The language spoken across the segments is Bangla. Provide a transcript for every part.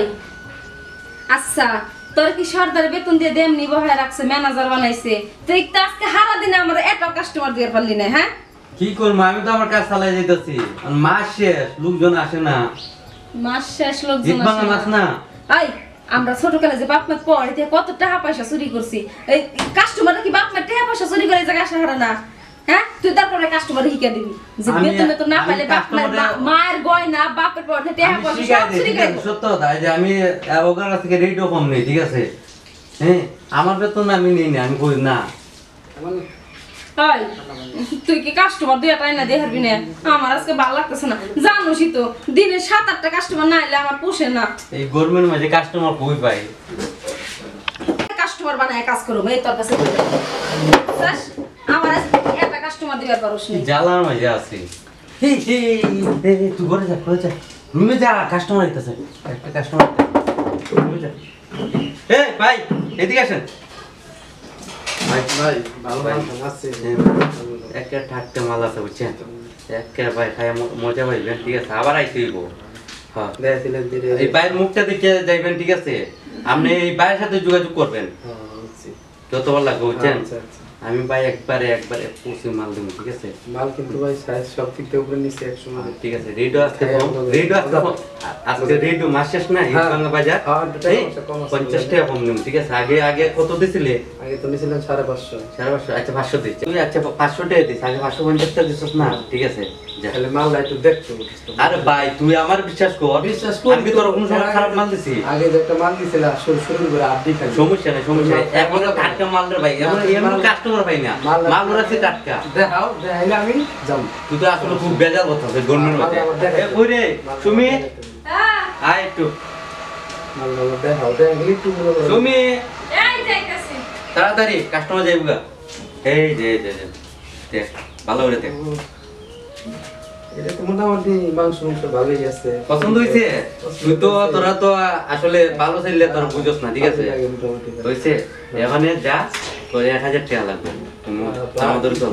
ওই আচ্ছা তোর কি সরকারি বেতন দিয়ে দেমনি বহায় রাখছে ম্যানেজার বানাইছে তুই তো আজকে সারা দিনে আমার এত কাস্টমার দিয়ে পারলি না হ্যাঁ কি করবো আমি তো আমার কাজ চালাই যাইতেছি মাস শেষ লোকজন আসে না মাস শেষ লোকজন জিত ভাঙা মাছ না এই আমরা ছোটকালে যে বাপ মা পড়ে কত টাকা পয়সা চুরি করছি এই কাস্টমার কি বাপ মা টাকা পয়সা চুরি করে জায়গা আসা হারা না হ্যাঁ তুই তারপরে কাস্টমার হিকা দিবি যে বেতন তো না পাইলে বাপ মায়ের গয়না বাপের পড়ে টাকা পয়সা সব চুরি করে সত্য কথা যে আমি ওখান থেকে রেটও কম নেই ঠিক আছে হ্যাঁ আমার বেতন আমি নিই না আমি কই না হাই তুই কি কাস্টমার দুই টাই না দিয়ে হারবি না আমার আজকে ভালো লাগতেছে না জানোসই তো দিনে 7-8টা কাস্টমার না এলে আমার পোষে না এই গরমের মাঝে কাস্টমার কই পাই কাস্টমার বানায় কাজ করব এই তোর কাছে আমার আজকে একটা কাস্টমার দিবার পারোস না জ্বালার মাঝে আছি হে হে তুই ঘরে যা রুমে যা কাস্টমার আইতাছে একটা কাস্টমার রুমে যা এ ভাই এদিকে আসেন ভাই ভালো আছে একটা ঠাট্টা মাল আছে বুঝছেন একটা ভাই খাই মজা পাইবেন ঠিক আছে আবার আইতে হইব হ্যাঁ এই ভাইয়ের মুখটা দেখে যাইবেন ঠিক আছে আপনি এই ভাইয়ের সাথে যোগাযোগ করবেন যত ভালো লাগবে বুঝছেন আমি ভাই একবারে প্রচুর মাল দেবো ঠিক আছে মাল কিন্তু ভাই সাইজ সব থেকে উপরে নিচে 100 মাল ঠিক আছে রেডিও আজকে আজকে রেডিও মাস শেষ না হিন্দবাংলা বাজার 50 টাকা কম নিম ঠিক আছে আগে কত দিছিলে আগে তো নিছিলেন 550 550 আচ্ছা 500 দিচ্ছি তুই আচ্ছা 500 টাকা দিস আগে 550 টাকা দিছস না ঠিক আছে তাহলে মাল একটু দেখতো আরে ভাই তুই আমার বিশ্বাস কর আমি তোর কোনো সময় খারাপ মাল দিছি আগে যে একটা মাল দিছিল শুরু করে আপনি খালি সমস্যা নাই এখন টাটকা মাল রে ভাই এমন কাস্টমার ভাই না মাল ওরাছে টাটকা দেখাও দেখাইলে আমি যাম তুই তো আসলে খুব বেজার কথা আছে গরমের মধ্যে এ কই রে সুমি আয় একটু মাল দেখাও দেখাইলে একটু সুমি এই যাইতাছি তাড়াতাড়ি কাস্টমার যাইবগা এই যে দেখ ভালো করে দেখ এটা তো মোটামুটি মাংস ভালোই আছে পছন্দ হইছে তুই তো তোরা তো আসলে ভালো চাইলে তোর বুঝছ না ঠিক আছে হইছে এখানে যা তোর 1000 টাকা লাগবে আমাদের তো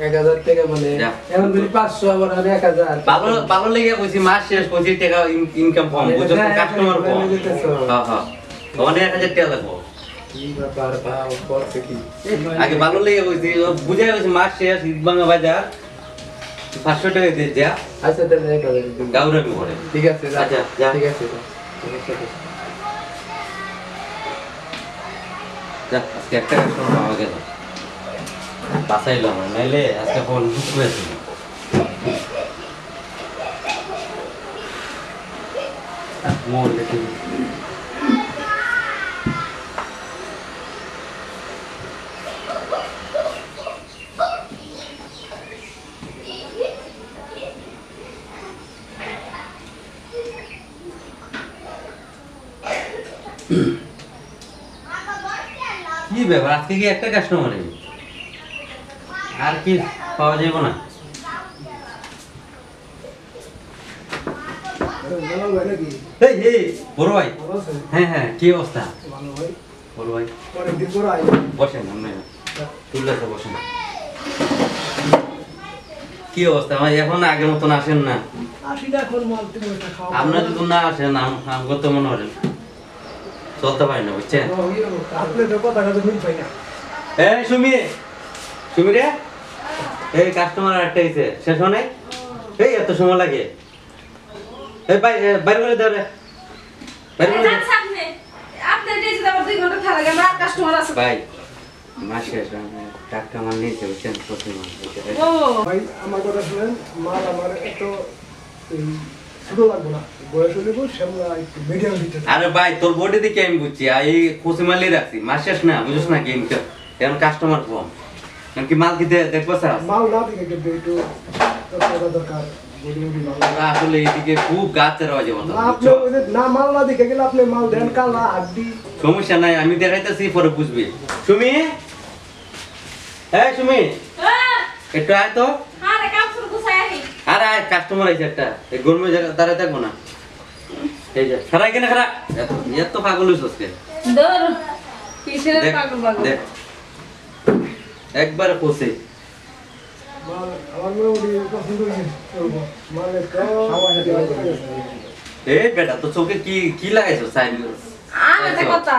1000 টাকা মানে এখন যদি 500 আবার 1000 ভালো লেগে কইছি মাস শেষ কইছি টাকা ইনকাম কম বুঝছ কাস্টমার কম হ্যাঁ ওখানে 1000 টাকা লাগবে কি ব্যাপার ভাও করতে কি আগে ভালো লেগে কইছি বুঝাই কইছি মাস শেষ ঈদবাঙ্গা বাজার 500 টাকা দিয়ে যা আচ্ছা তাহলে 1000 গাউরামি করে ঠিক আছে আচ্ছা যা ঠিক আছে যা আজকে একটা কাস্টমার পাওয়া গেল বাঁচাইলাম নাইলে আজকে ফোন বুক করেছিল মোর দেখি কি ব্যাপার আজকে কি একটা কাস্টমার আর কি পাওয়া যাবে না এই এই বড় ভাই হ্যাঁ কি অবস্থা বড় ভাই বসেন আপনি তুললাতে বসেন কি অবস্থা ভাই এখন আগের মতন আসেন না আপনার যদি না আসেন আমাকে তো মনে করেন চলতে পারি না বুঝছেন এই সুমি রে এই কাস্টমার একটা এসে শেষ হয় নাই এই এত সময় লাগে এই বাইরে করে দাও রে বাইরে করে দাও আপনার ডেজে আবার 2 ঘন্টা থাকা লাগে আমরা কাস্টমার আছে ভাই মাস শেষ টাকা মাল নিয়েছে বুঝছেন প্রতি মাস ও ভাই আমার কথা শুনেন মাল আমার এত ছোট লাগবে না বয়স হলে সেগুলো একটু মিডিয়াম দিতে আরে ভাই তোর বডি দেখে আমি বুঝছি এই খুশি মালই রাখছি মাস শেষ না বুঝছ না গেম এখন কাস্টমার কম কি মাল কি দেখবো স্যার মাল না দিকে কিন্তু একটু দরকার আসলে এইদিকে খুব গাছের আওয়াজ মতো আপনি না মাল না দিকে গেলে আপনি মাল দেন কালা আড্ডি সমস্যা নাই আমি দেখাইতেছি পরে বুঝবি সুমি এই সুমি একটু আয় তো আরে কাম শুরু গুছাই আহি আরে আয় কাস্টমার আইছে একটা এই গরমে দাঁড়ায় থাকবো না এই যে খারাপ কেন খারাপ এত পাগল হইছস কে দর কিসের পাগল দেখ একবারে পৌঁছে মাল আমার মোটামুটি পছন্দ হয়েছে মাল একটা এই বেটা তো চোখে কি কি লাগাইছো সাইন আর একটা কথা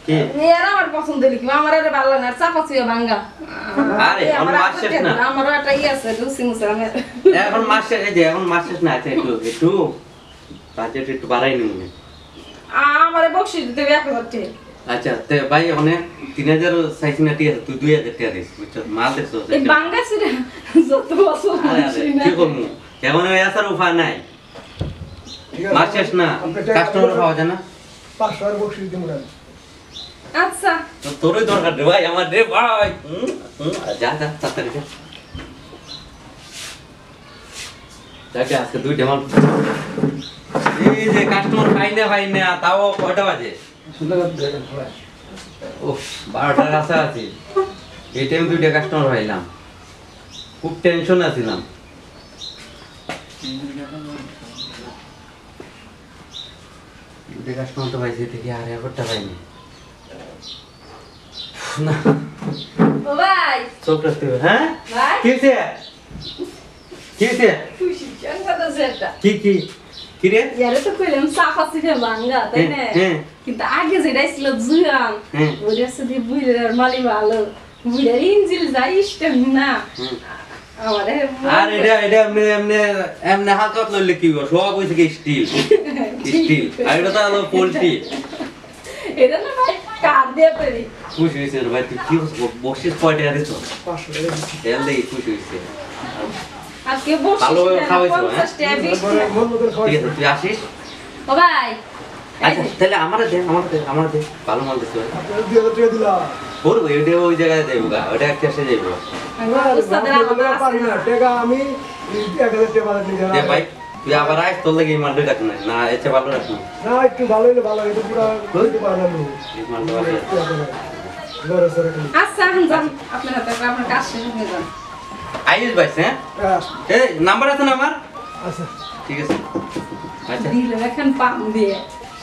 কি এরা আমার পছন্দ হইলো কি আমার আরে ভালো লাগে না চাপা চুয়ে ভাঙ্গা আরে আমার মাস শেষ না আমারও একটা আছে লুসি মুসা আমার এখন মাস শেষ এই যে এখন মাস শেষ না আছে একটু বাজেট একটু বাড়াই নি মনে আমারে বকশিশ দিতে 1000 টাকা আচ্ছা তে ভাই ওনে 3000 সাইজ না ঠিক আছে তুই 2000 টাকা দিস বুঝছো মাল দেখছো এই বাঙ্গা সিরা যত বছর কি করবো এখন ওই আসার উপায় নাই ঠিক আছে, মাস শেষ না আপনি টাকা কাস্টমার পাওয়া যায় না 500 আর বকশিশ দিমু না আচ্ছা তো তোরই দরকার রে ভাই আমার রে ভাই যা যা তাড়াতাড়ি যা যাকে আজকে দুইটা মাল এই যে কাস্টমার পাই না তাও কয়টা বাজে সুন্দর দেখেন ভাই ও 12টার কাছে আছি এই টাইম দুইটা কাস্টমার পাইলাম খুব টেনশন আছিলাম দুইটা কাস্টমার তো পাইছি থেকে আর একটা পাইনি না ও ভাই চোখ রাখতে হবে হ্যাঁ ভাই কি হয়েছে কি হয়েছে খুশি কেন কথা সেটা কি কি কি রে ইয়ারে তো কইলাম চাপা চুয়ে ভাঙ্গা তাই না হ্যাঁ কিন্তু আগে যেটা ছিল জুয়ান হ্যাঁ। ওরে সাথে বুইলের মালি ভালো বুইলের ইঞ্জিল যাই ইস্টেম না আমারে আর এটা এমনি হালকা লইলে কি হবে সব হইছে কি স্টিল আর এটা তো হলো পোল্ট্রি এটা না ভাই কার দিয়ে পেরি খুশি হয়েছে রে ভাই তুই কি বসিস কয়টা দিছ 500 টাকা দিছি তেল দেখি খুশি হয়েছে আজকে বসে ভালোভাবে খাওয়াইছো, 50 টাকা 20 তারপরে টাকা মন মতো ঠিক খাওয়াই আছে তুই আসিস ও ভাই আচ্ছা তাহলে আমার দে ভালো মাল দিস আপনারা 2000 টাকা দিলাম বলবো এটা ওই জায়গায় যাইবো গা ওটা একটা এসে যাইবো উস্তাদের আপনারা আমাদের পারি না টাকা আমি 1000 টাকা বাজার নিয়ে দে ভাই তুই আবার আইস তোর লাগে এই মালটা রাখ না এসে ভালো রাখ না না একটু ভালো হইলে ভালো এটা পুরো করতে পারলাম না এই মালটা ভালো রাখ। ঘরে সরে খালি আচ্ছা এখন যান আপনার হাতে আপনার কাজ শেষ হয়ে যান আইস ভাই হ্যাঁ হ্যাঁ, এই নাম্বার আছে না আমার আচ্ছা ঠিক আছে আচ্ছা দিল এখন পাম দিয়ে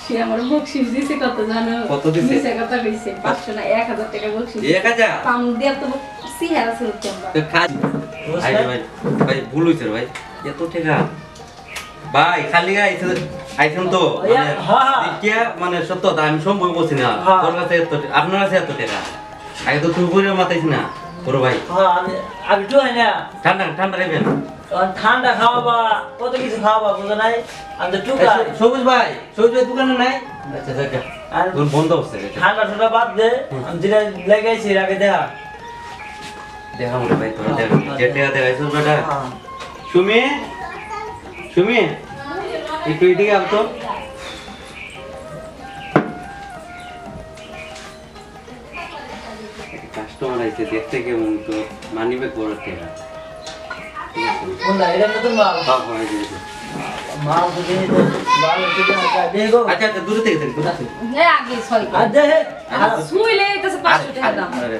সে আমার বকশিশ দিছে কত জানো কত দিছে? মিছে কথা কইছে 500 না 1000 টাকা বকশিশ 1000 পাম দিয়ে তো সিহারা ছিল তোমরা তো খাই আইরে ভাই ভাই ভুল হইছে রে ভাই এত টাকা ভাই খালি আইছেন তো দেখিয়া মানে সত্য আমি সম্ভব বলছি না তোর কাছে এত আপনার কাছে এত টাকা আগে তো তুই করে মাতাইছ না বড় ভাই হ্যাঁ আমি তো হয় না ঠান্ডা ঠান্ডা রাখবেন ঠান্ডা খাওয়াবা কত কিছু খাওয়াবা বুঝো নাই আমি তো টুকা সবুজ ভাই দোকানে নাই আচ্ছা আচ্ছা আর তোর বন্ধ হচ্ছে ঠান্ডা ঠান্ডা বাদ দে আমি যেটা লেগেছি আগে দেখা দেখা মনে ভাই তোরা দেখ যে টাকা দেখাইছিস বেটা সুমি সুমি একটু এদিকে আল তো কাস্টমার আইছে দেখতে কেমন তো মানিবে বড় টাকা ঠিক আছে কোনটা এটা নতুন মাল হ্যাঁ হ্যাঁ এই যে। মাল তো দিই তো মাল তো দেখো আচ্ছা আচ্ছা দূরে থেকে দূরে থেকে এ আগে ছয় আর দেখে শুইলে এটাছে 500 টাকা দাম আরে,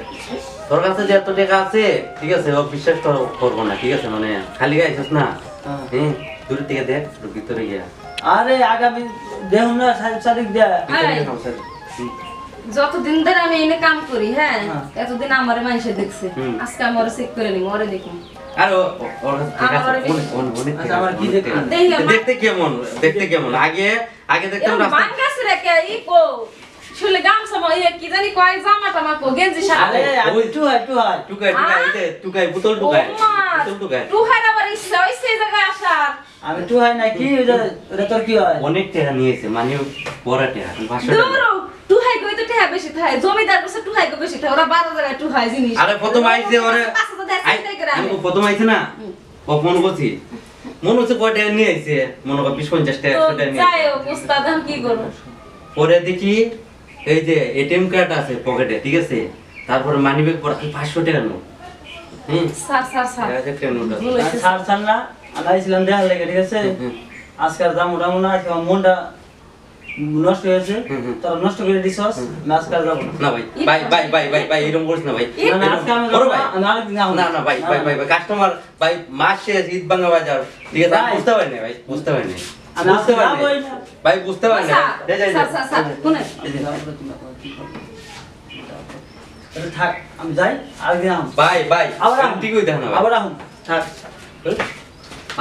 তোর কাছে যে এত টাকা আছে ঠিক আছে ও বিশ্বাস করবো না ঠিক আছে মানে খালি গাইছিস না হ্যাঁ দূরে থেকে দেখ তোর ভিতরে গিয়া আরে আগামী দেখুন না সারিক দেয়া ভিতরে আরে। গিয়া খাও, হুম। যতদিন ধরে আমি এনে কাম করি হ্যাঁ হ্যাঁ। এতদিন আমারে মানুষে দেখছে হুম। আজকে আমি ওরে চেক করে নিব ওরে দেখুন আর ওর কাছে টাকা আছে, আমার অনেক আচ্ছা, টাকা আমার আছে, কি অনেক দেখতে টাকা হবে? আছে। দেখি আমার- দেখতে কেমন আগে দেখতাম রাস্তা বাঙ্গাস রেখে ই কো শুলে গামছা মা ইয়ে কি জানি কয় জামা টামা কো গেঞ্জি শাড়ি আরে আমি টু হয় টুকাই বোতল টুকাই বোতল টুকাই তুই হারা বাড়ি ইচ্ছা হইছে এই জায়গায় আসার আমি টু হয় না কি ওটা তোর কি হয় অনেক টাকা নিয়েছে মানে বড় টাকা 500 টাকা দূর তুই হাই কই তো টেহা বেশি থাকে জমিদার কাছে তুই হাই কো বেশি থাকে ওরা 12 জায়গায় তুই হাই জিনিস আরে প্রথম আইছে ওরে 500 টাকা চিন্তাই করে আমি আমি প্রথম আইছে না ও মনে করছি মনে হচ্ছে কয় টাকা নিয়ে আইছে মনে কর 20-50 টাকা 100 টাকা নিয়ে যাই আইছে। হোক উস্তাদ আমি কি করব পরে দেখি এই যে এটিএম কার্ড আছে পকেটে ঠিক আছে তারপরে মানি ব্যাগ পড়া 500 টাকা নোট হুম স্যার স্যার স্যার 1000 টাকা নোট আছে ভুল হয়েছে। ছাড় না আমি আইছিলাম দেখার লেগে ঠিক আছে হুম। আজকাল দাম উঠাবো না আজকে আমার মনটা নষ্ট হয়েছে হুম। তোরা নষ্ট করে দিছস আমি আজকাল যাবো না না ভাই এরকম করিস না ভাই না, না, আজকে আমি বড় যাবো ভাই না, আমি আরেকদিন যাবো না ভাই কাস্টমার ভাই মাস শেষ ঈদ ভাঙা বাজার ঠিক আছে আমি ভাই। বুঝতে পারি না ভাই বুঝতে পারি না আমি বুঝতে পারি যাবোই না না। ভাই বুঝতে পারি না স্যার যাই স্যার স্যার স্যার শুনেন এটা থাক আমি যাই আরেকদিন আহম ভাই আবার আহম। ঠিক হইতে না ভাই আবার আহম থাক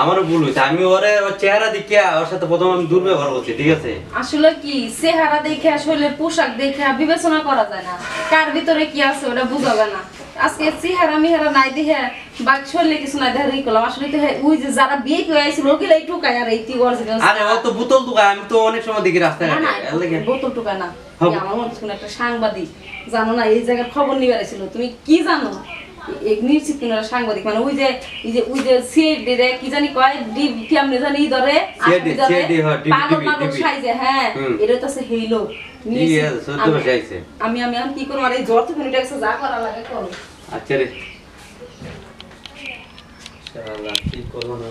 আমারও ভুল হয়েছে, আমি ওর চেহারা দেখে ওর সাথে প্রথম আমি দুর্ব্যবহার করছি, ঠিক আছে? আসলে কি চেহারা দেখে আসলে পোশাক দেখে বিবেচনা করা যায় না, কার ভিতরে কি আছে ওটা বোঝা যায় না। আজকে চেহারা মিহারা নাই দেখে বা শরীরে কিছু নাই দেখে ই করলাম, আসলে তো ওই যে যারা বিয়ে করে আইছিল ওগুলো একটু কায় আর এই অরিজিনাল। আরে ও তো বোতল টুকা, আমি তো অনেক সময় দেখি রাস্তায় না না এর লাগি। বোতল টুকা না, আমার মনে হচ্ছে একটা সাংবাদিক জানো না, এই জায়গার খবর নিয়ে বেড়াইছিল, তুমি কি জানো? নিশ্চিত কোন সাংবাদিক, মানে ওই যে সিআইডি রে কি জানি কয় ডিপ কেমনে জানি ধরে সিআইডি হয় ডিবি পাগল পাগল সাইজে, হ্যাঁ এটা তো আছে হেইলো। আমি আমি আমি কি করব, আর এই জ্বর তো মিনিট একসাথে যা করা লাগে করো। আচ্ছা রে, শালা কি করব না।